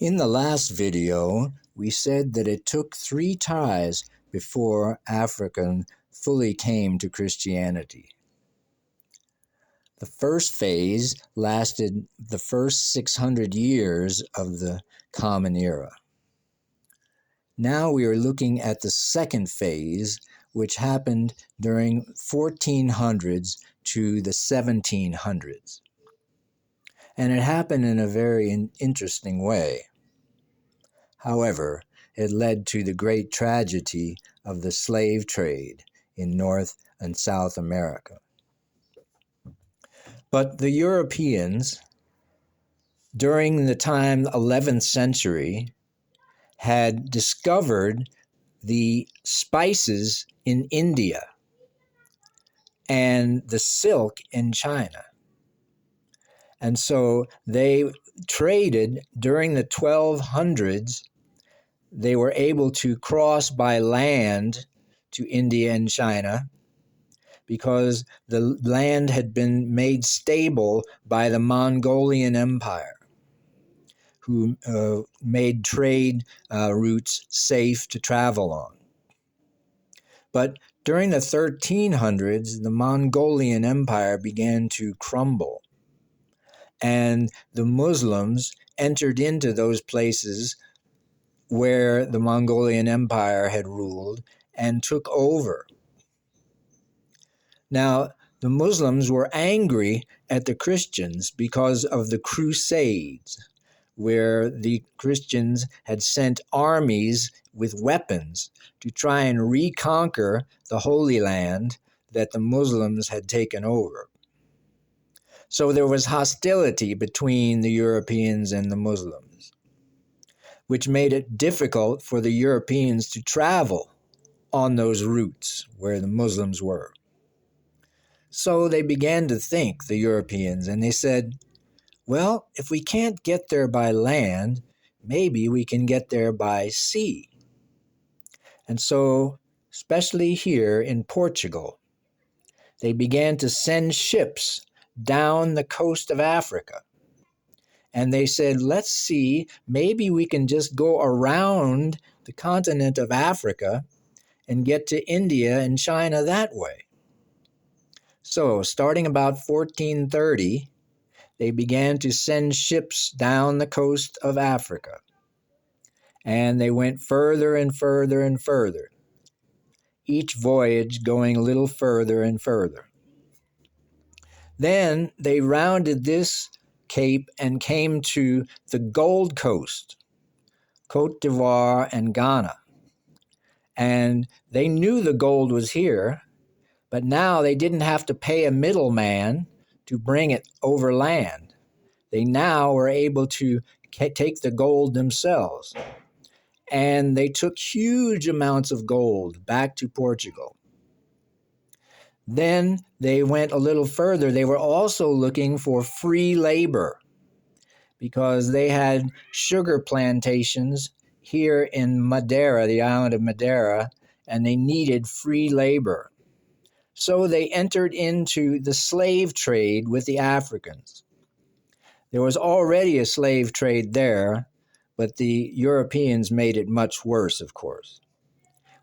In the last video, we said that it took 3 ties before Africa fully came to Christianity. The first phase lasted the first 600 years of the Common Era. Now we are looking at the second phase, which happened during 1400s to the 1700s. And it happened in a very interesting way. However, it led to the great tragedy of the slave trade in North and South America. But the Europeans, during the time 11th century, had discovered the spices in India and the silk in China. And so they traded during the 1200s. They were able to cross by land to India and China because the land had been made stable by the Mongolian Empire, who made trade routes safe to travel on. But during the 1300s, the Mongolian Empire began to crumble, and the Muslims entered into those places where the Mongolian Empire had ruled and took over. Now, the Muslims were angry at the Christians because of the Crusades, where the Christians had sent armies with weapons to try and reconquer the Holy Land that the Muslims had taken over. So there was hostility between the Europeans and the Muslims, which made it difficult for the Europeans to travel on those routes where the Muslims were. So they began to think, the Europeans, and they said, well, if we can't get there by land, maybe we can get there by sea. And so, especially here in Portugal, they began to send ships down the coast of Africa. And they said, let's see, maybe we can just go around the continent of Africa and get to India and China that way. So, starting about 1430, they began to send ships down the coast of Africa. And they went further and further and further, each voyage going a little further and further. Then they rounded this cape and came to the Gold Coast, Cote d'Ivoire and Ghana. And they knew the gold was here, but now they didn't have to pay a middleman to bring it over land. They now were able to take the gold themselves. And they took huge amounts of gold back to Portugal. Then they went a little further. They were also looking for free labor because they had sugar plantations here in Madeira, the island of Madeira, and they needed free labor. So they entered into the slave trade with the Africans. There was already a slave trade there, but the Europeans made it much worse, of course.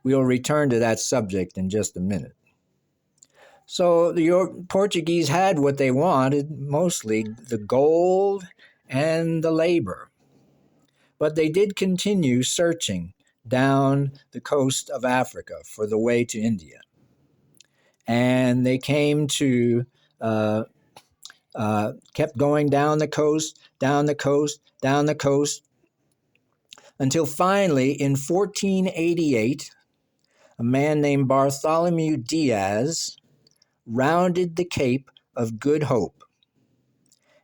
We'll return to that subject in just a minute. So the Portuguese had what they wanted, mostly the gold and the labor. But they did continue searching down the coast of Africa for the way to India. And they came to, kept going down the coast, down the coast, down the coast, until finally in 1488, a man named Bartholomew Diaz rounded the Cape of Good Hope.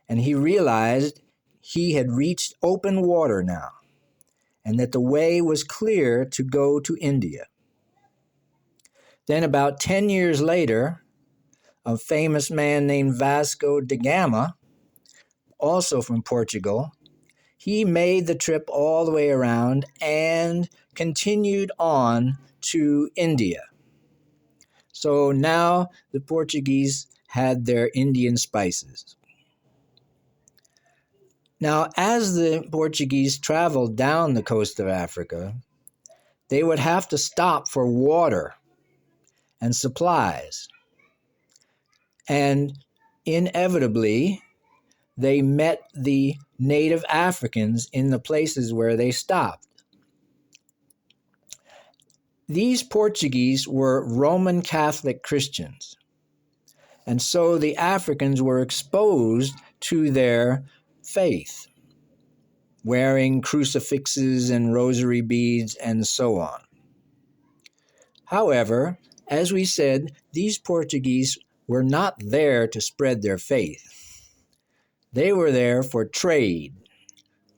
And he realized he had reached open water now, and that the way was clear to go to India. Then about 10 years later, a famous man named Vasco da Gama, also from Portugal, he made the trip all the way around and continued on to India. So now the Portuguese had their Indian spices. Now, as the Portuguese traveled down the coast of Africa, they would have to stop for water and supplies. And inevitably, they met the native Africans in the places where they stopped. These Portuguese were Roman Catholic Christians, and so the Africans were exposed to their faith, wearing crucifixes and rosary beads and so on. However, as we said, these Portuguese were not there to spread their faith. They were there for trade,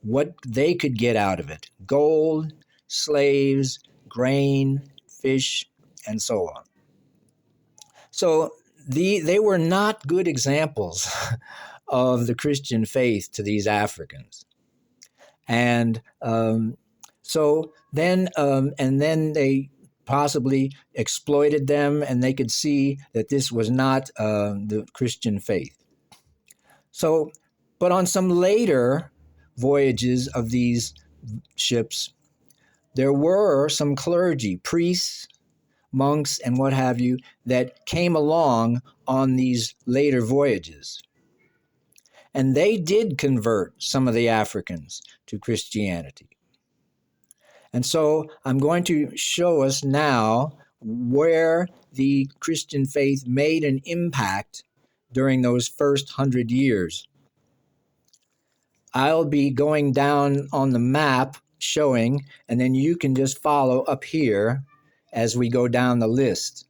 what they could get out of it: gold, slaves, grain, fish, and so on. So they were not good examples of the Christian faith to these Africans. And then they possibly exploited them, and they could see that this was not the Christian faith. So, but on some later voyages of these ships, there were some clergy, priests, monks, and what have you, that came along on these later voyages. And they did convert some of the Africans to Christianity. And so I'm going to show us now where the Christian faith made an impact during those first 100 years. I'll be going down on the map showing, and then you can just follow up here as we go down the list.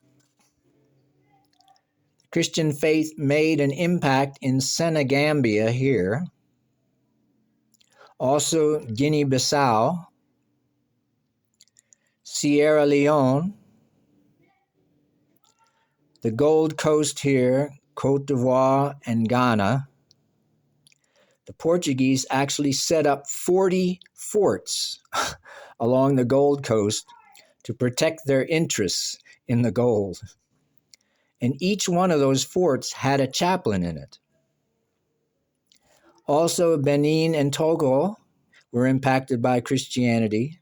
Christian faith made an impact in Senegambia here, also Guinea-Bissau, Sierra Leone, the Gold Coast here, Cote d'Ivoire, and Ghana. The Portuguese actually set up 40 forts along the Gold Coast to protect their interests in the gold. And each one of those forts had a chaplain in it. Also, Benin and Togo were impacted by Christianity.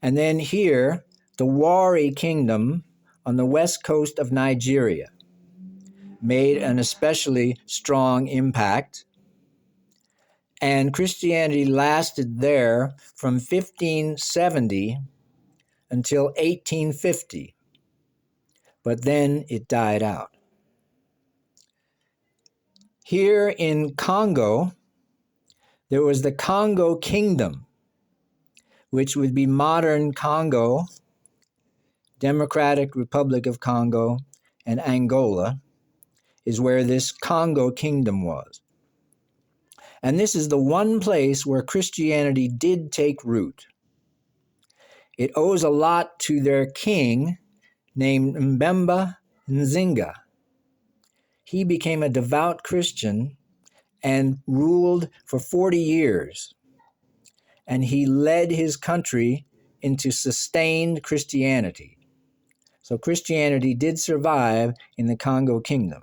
And then here, the Wari Kingdom on the west coast of Nigeria made an especially strong impact. And Christianity lasted there from 1570 until 1850. But then it died out. Here in Congo, there was the Congo Kingdom, which would be modern Congo, Democratic Republic of Congo, and Angola, is where this Congo Kingdom was. And this is the one place where Christianity did take root. It owes a lot to their king named Mbemba Nzinga. He became a devout Christian and ruled for 40 years. And he led his country into sustained Christianity. So Christianity did survive in the Congo Kingdom.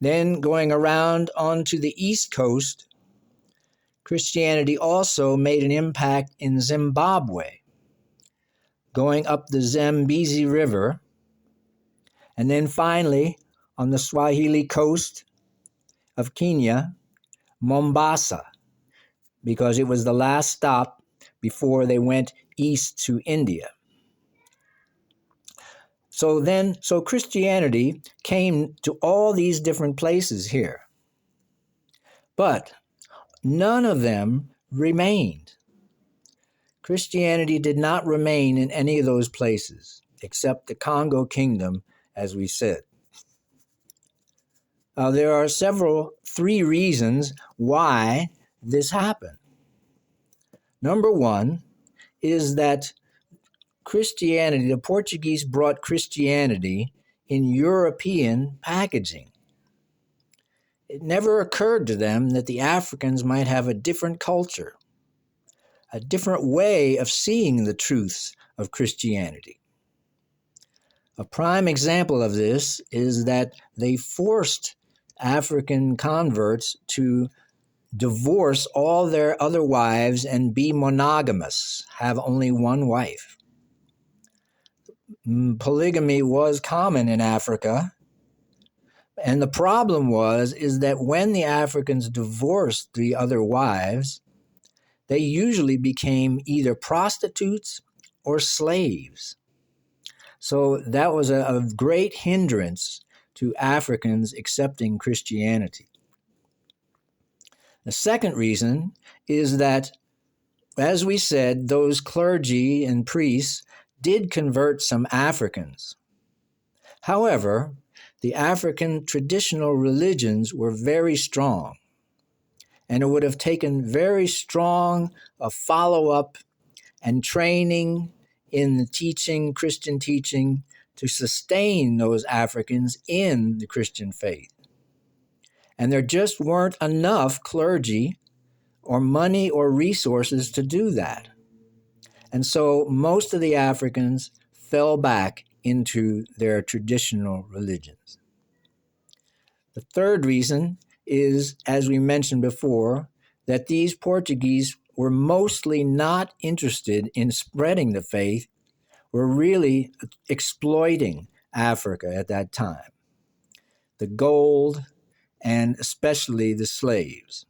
Then going around onto the East Coast, Christianity also made an impact in Zimbabwe, going up the Zambezi River, and then finally on the Swahili coast of Kenya, Mombasa, because it was the last stop before they went east to India. So Christianity came to all these different places here, but none of them remained. Christianity did not remain in any of those places, except the Congo Kingdom, as we said. There are three reasons why this happened. Number one is that Christianity, the Portuguese brought Christianity in European packaging. It never occurred to them that the Africans might have a different culture, a different way of seeing the truths of Christianity. A prime example of this is that they forced African converts to divorce all their other wives and be monogamous, have only one wife. Polygamy was common in Africa. And the problem is that when the Africans divorced the other wives, they usually became either prostitutes or slaves. So that was a great hindrance to Africans accepting Christianity. The second reason is that, as we said, those clergy and priests did convert some Africans. However, the African traditional religions were very strong, and it would have taken very strong follow-up and training in the teaching, Christian teaching, to sustain those Africans in the Christian faith. And there just weren't enough clergy or money or resources to do that. And so most of the Africans fell back into their traditional religions. The third reason is, as we mentioned before, that these Portuguese were mostly not interested in spreading the faith, were really exploiting Africa at that time. The gold, and especially the slaves.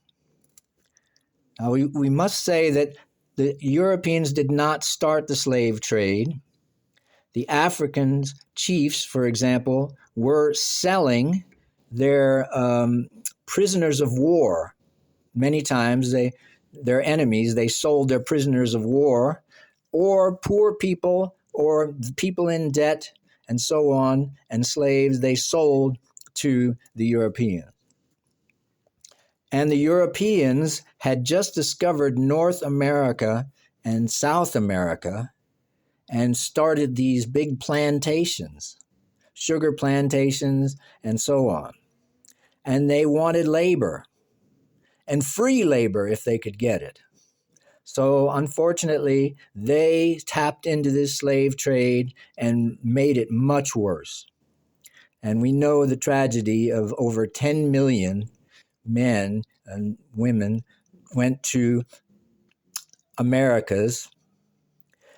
Now, we must say that the Europeans did not start the slave trade. The African chiefs, for example, were selling their prisoners of war. Many times their enemies, they sold their prisoners of war, or poor people, or people in debt, and so on, and slaves, they sold to the Europeans. And the Europeans had just discovered North America and South America and started these big plantations, sugar plantations, and so on. And they wanted labor, and free labor if they could get it. So unfortunately, they tapped into this slave trade and made it much worse. And we know the tragedy of over 10 million men and women went to Americas,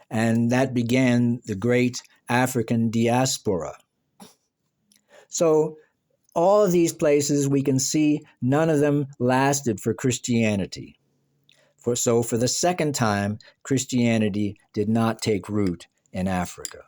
and that began the great African diaspora. So all of these places, we can see none of them lasted for Christianity. So for the second time, Christianity did not take root in Africa.